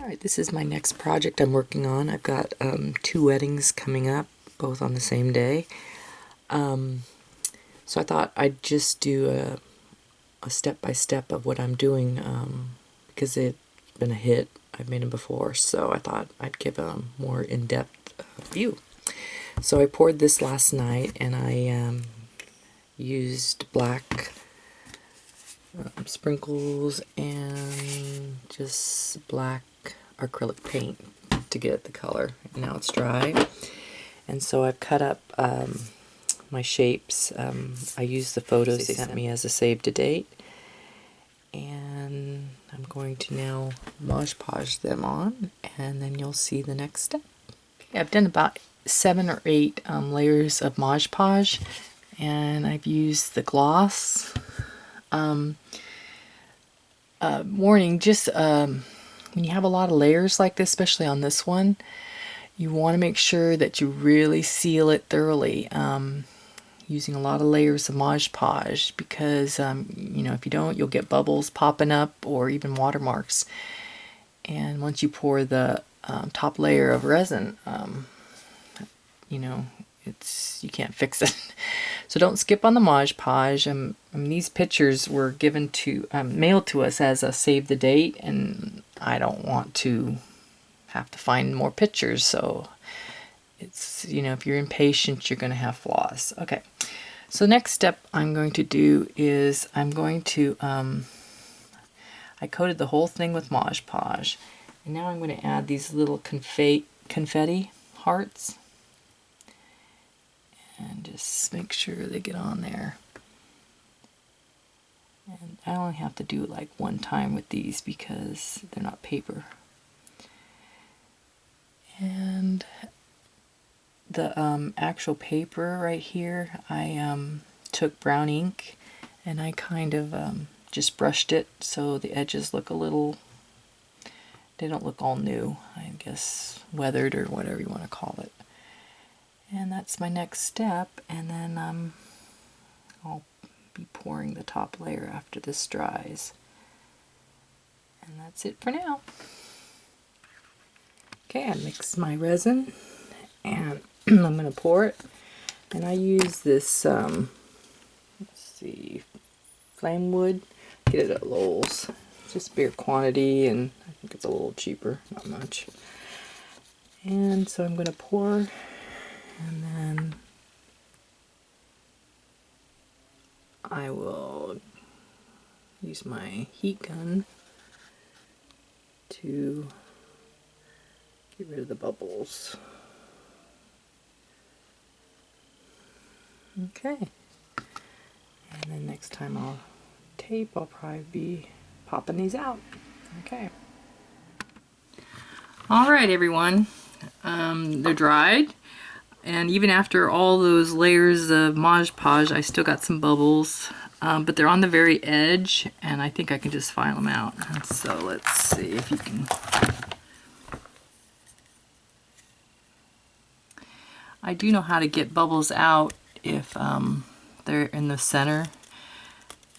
Alright, this is my next project I'm working on. I've got 2 weddings coming up, both on the same day. So I thought I'd just do a step-by-step of what I'm doing because it's been a hit. I've made them before, so I thought I'd give a more in-depth view. So I poured this last night, and I used black sprinkles and just black acrylic paint to get the color. And now it's dry, and so I've cut up my shapes. I used the photos they sent me as a save to date, and I'm going to now Mod Podge them on, and then you'll see the next step. Okay, I've done about 7 or 8 layers of Mod Podge, and I've used the gloss. Warning, just when you have a lot of layers like this, especially on this one, you want to make sure that you really seal it thoroughly, using a lot of layers of Mod Podge, because you know, if you don't, you'll get bubbles popping up or even watermarks. And once you pour the top layer of resin, you know, you can't fix it. So don't skip on the Mod Podge. These pictures were given to mailed to us as a save the date, and I don't want to have to find more pictures. So it's, you know, if you're impatient, you're going to have flaws. Okay. So the next step I'm going to do is I'm going to I coated the whole thing with Mod Podge, and now I'm going to add these little confetti hearts. And just make sure they get on there. And I only have to do it like one time with these because they're not paper. And the actual paper right here, I took brown ink and I kind of just brushed it so the edges look a little, they don't look all new, I guess weathered or whatever you want to call it. And that's my next step, and then I'll be pouring the top layer after this dries. And that's it for now. Okay, I mixed my resin, and I'm going to pour it. And I use this, let's see, flame wood. Get it at Lowe's. It's just bigger quantity, and I think it's a little cheaper, not much. And so I'm going to pour. And then I will use my heat gun to get rid of the bubbles. Okay. And then next time I'll probably be popping these out. Okay. Alright everyone, they're dried. And even after all those layers of Mod Podge, I still got some bubbles, but they're on the very edge, and I think I can just file them out. And so let's see if you can. I do know how to get bubbles out if they're in the center,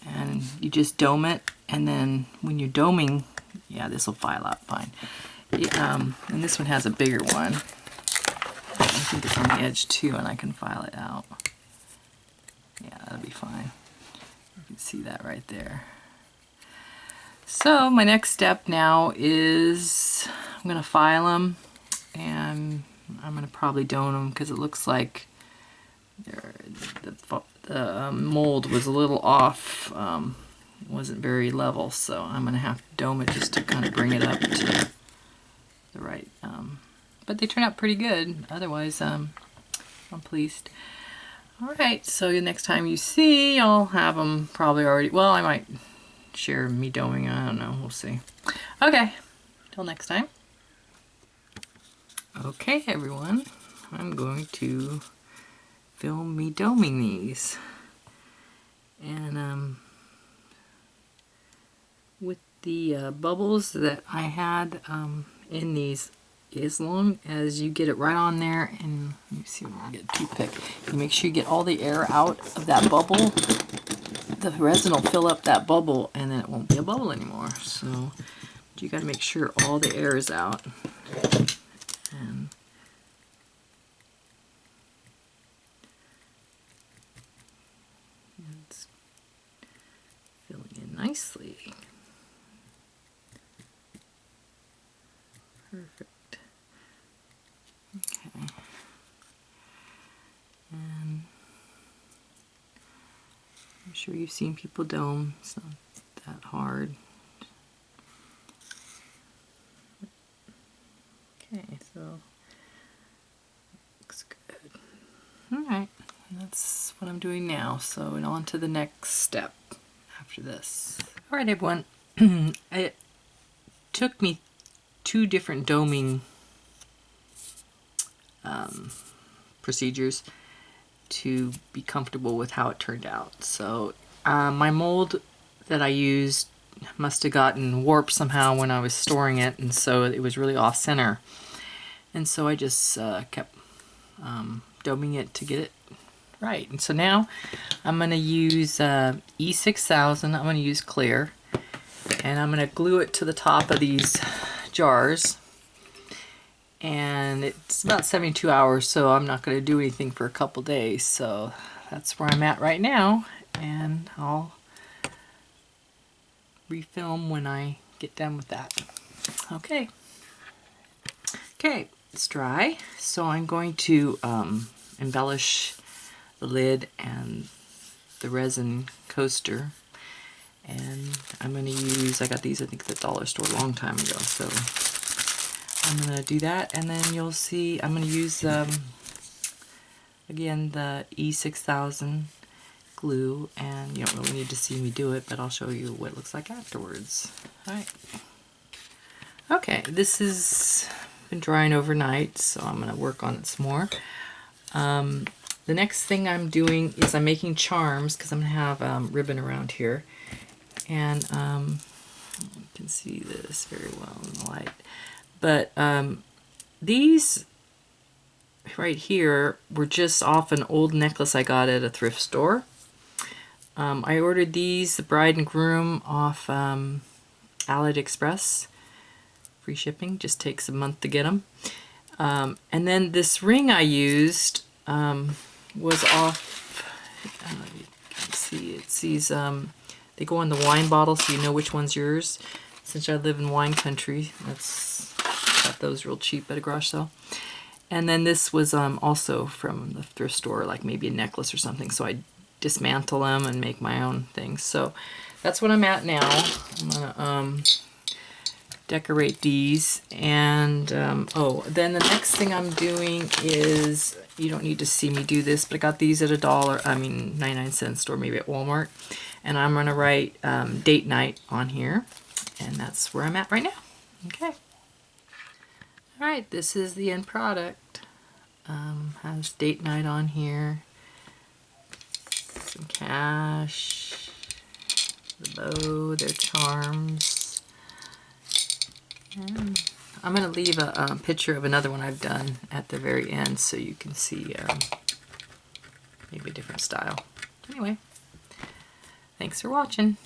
and you just dome it, and then when you're doming, yeah, this will file out fine. And this one has a bigger one. I think it's on the edge too, and I can file it out. Yeah, that'll be fine. You can see that right there. So my next step now is I'm going to file them, and I'm going to probably dome them because it looks like the mold was a little off. It wasn't very level, so I'm going to have to dome it just to kind of bring it up to the right. But they turn out pretty good. Otherwise, I'm pleased. Alright, so the next time you see, I'll have them probably already, well, I might share me doming, I don't know, we'll see. Okay, till next time. Okay everyone, I'm going to film me doming these. And with the bubbles that I had in these, as long as you get it right on there, and let me see, when I get a toothpick, you make sure you get all the air out of that bubble, the resin will fill up that bubble, and then it won't be a bubble anymore. So You got to make sure all the air is out. And it's filling in nicely. Perfect. Okay. And I'm sure you've seen people dome. It's not that hard. Okay, so looks good. All right, that's what I'm doing now. So, and on to the next step after this. All right, everyone. It took me 2 different doming procedures to be comfortable with how it turned out. So, my mold that I used must have gotten warped somehow when I was storing it, and so it was really off center. And so I just kept doming it to get it right. And so now I'm going to use E6000. I'm going to use clear, and I'm going to glue it to the top of these jars. And it's about 72 hours, so I'm not going to do anything for a couple days. So that's where I'm at right now, and I'll refilm when I get done with that. Okay. Okay, it's dry, so I'm going to embellish the lid and the resin coaster. And I'm going to use, I got these I think at the dollar store a long time ago, so I'm going to do that, and then you'll see I'm going to use again the E6000 glue, and you don't really need to see me do it, but I'll show you what it looks like afterwards. Alright. Okay, this has been drying overnight, so I'm going to work on it some more. The next thing I'm doing is I'm making charms, because I'm going to have ribbon around here, and you can see this very well in the light. But these right here were just off an old necklace I got at a thrift store. I ordered these, the bride and groom, off AliExpress. Free shipping, just takes a month to get them. And then this ring I used was off, you can see, it's these, they go on the wine bottle so you know which one's yours. Since I live in wine country, got those real cheap at a garage sale. And then this was also from the thrift store, like maybe a necklace or something, so I dismantle them and make my own things. So that's what I'm at now. I'm gonna decorate these, and oh, then the next thing I'm doing is, you don't need to see me do this, but I got these at $1, 99-cent store, maybe at Walmart, and I'm gonna write date night on here, and that's where I'm at right now. Okay. All right, this is the end product. Has date night on here, some cash, the bow, their charms. And I'm going to leave a picture of another one I've done at the very end so you can see maybe a different style. Anyway, thanks for watching.